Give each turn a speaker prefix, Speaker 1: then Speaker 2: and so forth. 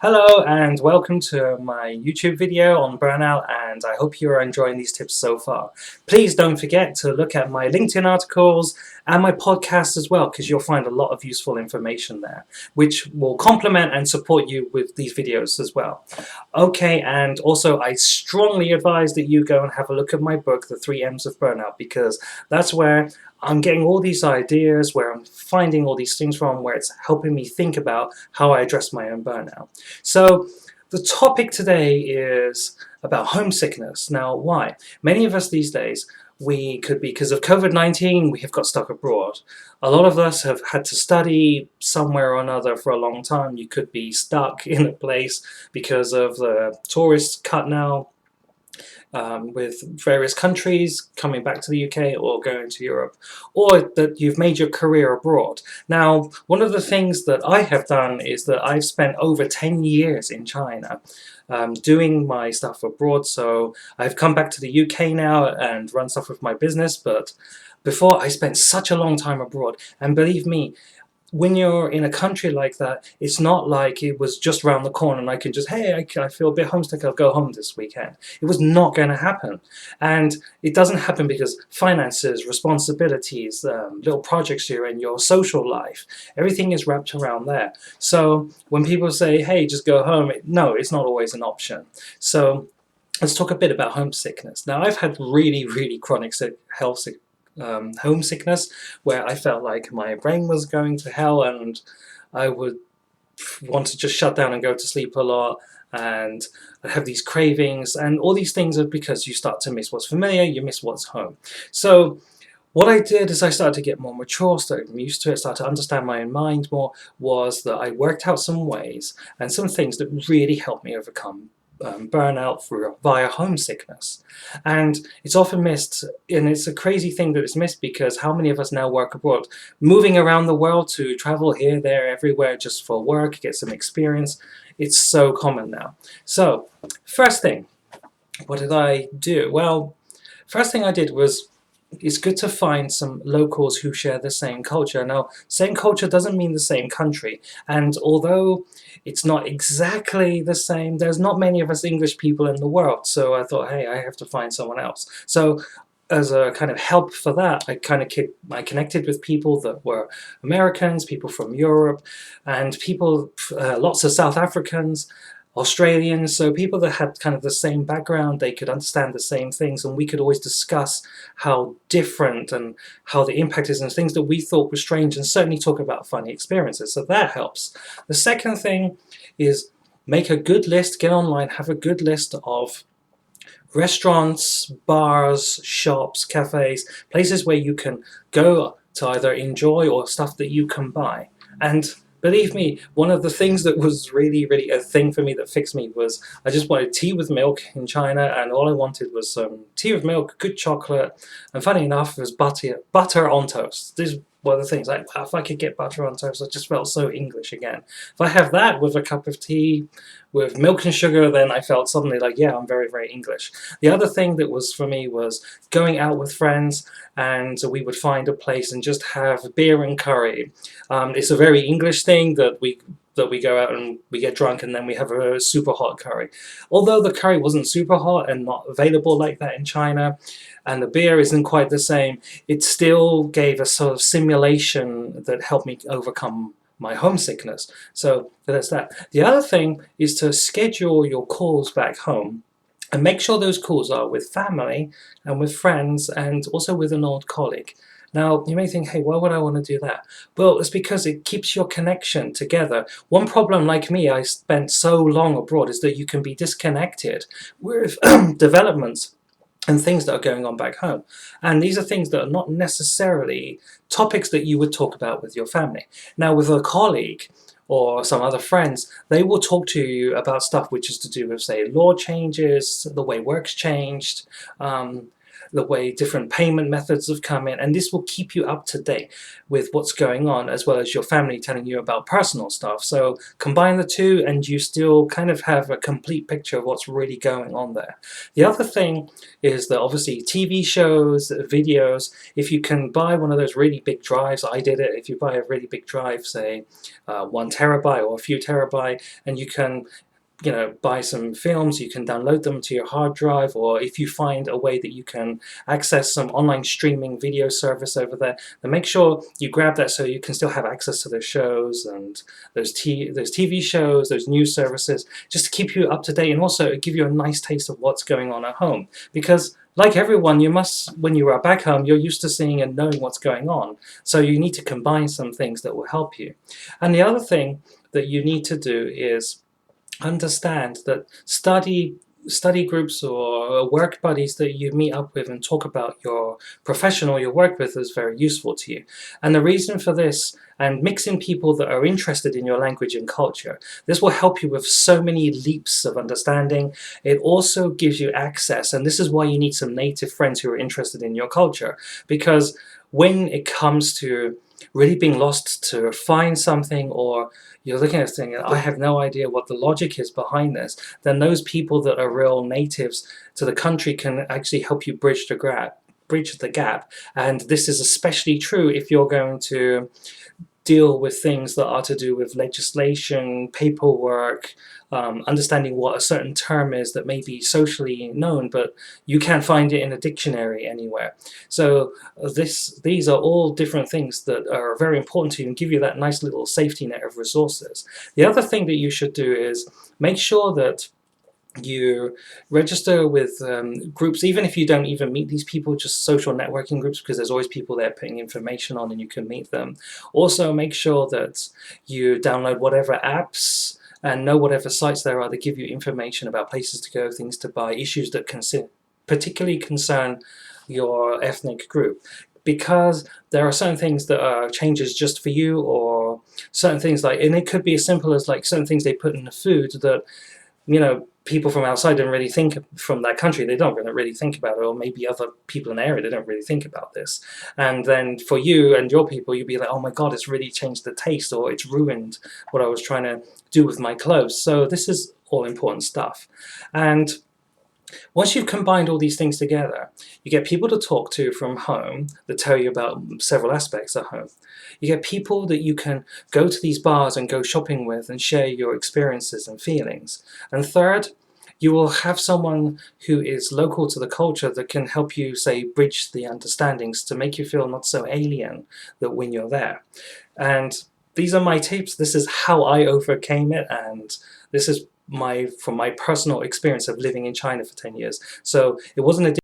Speaker 1: Hello and welcome to my YouTube video on burnout, and I hope you're enjoying these tips so far. Please don't forget to look at my LinkedIn articles and my podcast as well, because you'll find a lot of useful information there which will complement and support you with these videos as well. Okay, and also I strongly advise that you go and have a look at my book, The 3 M's of Burnout, because that's where I'm getting all these ideas, where I'm finding all these things from, where it's helping me think about how I address my own burnout. So the topic today is about homesickness. Now, why? Many of us these days, we could be, because of COVID-19, we have got stuck abroad. A lot of us have had to study somewhere or another for a long time. You could be stuck in a place because of the tourist cut now. With various countries coming back to the UK or going to Europe, or that you've made your career abroad. Now, one of the things that I have done is that I've spent over 10 years in China doing my stuff abroad. So I've come back to the UK now and run stuff with my business, but before I spent such a long time abroad, and believe me, when you're in a country like that, it's not like it was just around the corner and I can just, hey, I feel a bit homesick, I'll go home this weekend. It was not going to happen. And it doesn't happen because finances, responsibilities, little projects here in your social life, everything is wrapped around there. So when people say, hey, just go home, no, it's not always an option. So let's talk a bit about homesickness. Now, I've had really chronic homesickness, where I felt like my brain was going to hell and I would want to just shut down and go to sleep a lot, and I have these cravings, and all these things are because you start to miss what's familiar, you miss what's home. So what I did is I started to get more mature, started getting used to it, started to understand my own mind more, was that I worked out some ways and some things that really helped me overcome burnout via homesickness. And it's often missed, and it's a crazy thing that it's missed, because how many of us now work abroad, moving around the world to travel here, there, everywhere just for work, get some experience. It's so common now. So first thing, what did I do? Well, first thing I did was, it's good to find some locals who share the same culture. Now, same culture doesn't mean the same country, and although it's not exactly the same, there's not many of us English people in the world, so I thought, hey, I have to find someone else. So as a kind of help for that, I connected with people that were Americans, people from Europe, and people, lots of South Africans, Australians, so people that had kind of the same background, they could understand the same things, and we could always discuss how different and how the impact is, and things that we thought were strange, and certainly talk about funny experiences, so that helps. The second thing is make a good list, get online, have a good list of restaurants, bars, shops, cafes, places where you can go to either enjoy or stuff that you can buy. And believe me, one of the things that was really a thing for me that fixed me was I just wanted tea with milk in China, and all I wanted was some tea with milk, good chocolate, and funny enough, it was butter on toast. These were the things, like, if I could get butter on toast, I just felt so English again. If I have that with a cup of tea, with milk and sugar, then I felt suddenly like, yeah, I'm very English. The other thing that was for me was going out with friends, and we would find a place and just have beer and curry. It's a very English thing that we go out and we get drunk and then we have a super hot curry. Although the curry wasn't super hot and not available like that in China, and the beer isn't quite the same, it still gave a sort of simulation that helped me overcome my homesickness. So that's that. The other thing is to schedule your calls back home, and make sure those calls are with family and with friends and also with an old colleague. Now, you may think, hey, why would I want to do that? Well, it's because it keeps your connection together. One problem, like me, I spent so long abroad, is that you can be disconnected with developments and things that are going on back home. And these are things that are not necessarily topics that you would talk about with your family. Now, with a colleague or some other friends, they will talk to you about stuff which is to do with, say, law changes, the way work's changed, the way different payment methods have come in, and this will keep you up to date with what's going on, as well as your family telling you about personal stuff. So combine the two and you still kind of have a complete picture of what's really going on there. The other thing is that obviously TV shows, videos, if you can buy one of those really big drives, I did it, if you buy a really big drive, say 1 terabyte or a few terabyte, and you can buy some films, you can download them to your hard drive, or if you find a way that you can access some online streaming video service over there, then make sure you grab that so you can still have access to those shows and those TV shows, those news services, just to keep you up to date and also give you a nice taste of what's going on at home. Because like everyone, when you are back home, you're used to seeing and knowing what's going on. So you need to combine some things that will help you. And the other thing that you need to do is understand that study groups or work buddies that you meet up with and talk about your profession or your work with is very useful to you. And the reason for this, and mixing people that are interested in your language and culture, this will help you with so many leaps of understanding. It also gives you access, and this is why you need some native friends who are interested in your culture, because when it comes to really being lost to find something, or you're looking at this thing, I have no idea what the logic is behind this, then those people that are real natives to the country can actually help you bridge the gap. And this is especially true if you're going to deal with things that are to do with legislation, paperwork, understanding what a certain term is that may be socially known, but you can't find it in a dictionary anywhere. So these are all different things that are very important to you and give you that nice little safety net of resources. The other thing that you should do is make sure that you register with groups, even if you don't even meet these people, just social networking groups, because there's always people there putting information on and you can meet them. Also make sure that you download whatever apps and know whatever sites there are that give you information about places to go, things to buy, issues that particularly concern your ethnic group. Because there are certain things that are changes just for you, or certain things and it could be as simple as certain things they put in the food that people from outside don't really think, from that country, they don't really think about it, or maybe other people in the area, they don't really think about this. And then for you and your people, you'd be like, oh my god, it's really changed the taste, or it's ruined what I was trying to do with my clothes. So this is all important stuff. And once you've combined all these things together, you get people to talk to from home that tell you about several aspects of home. You get people that you can go to these bars and go shopping with and share your experiences and feelings. And third, you will have someone who is local to the culture that can help you, say, bridge the understandings to make you feel not so alien that when you're there. And these are my tips. This is how I overcame it, and this is from my personal experience of living in China for 10 years. So it wasn't a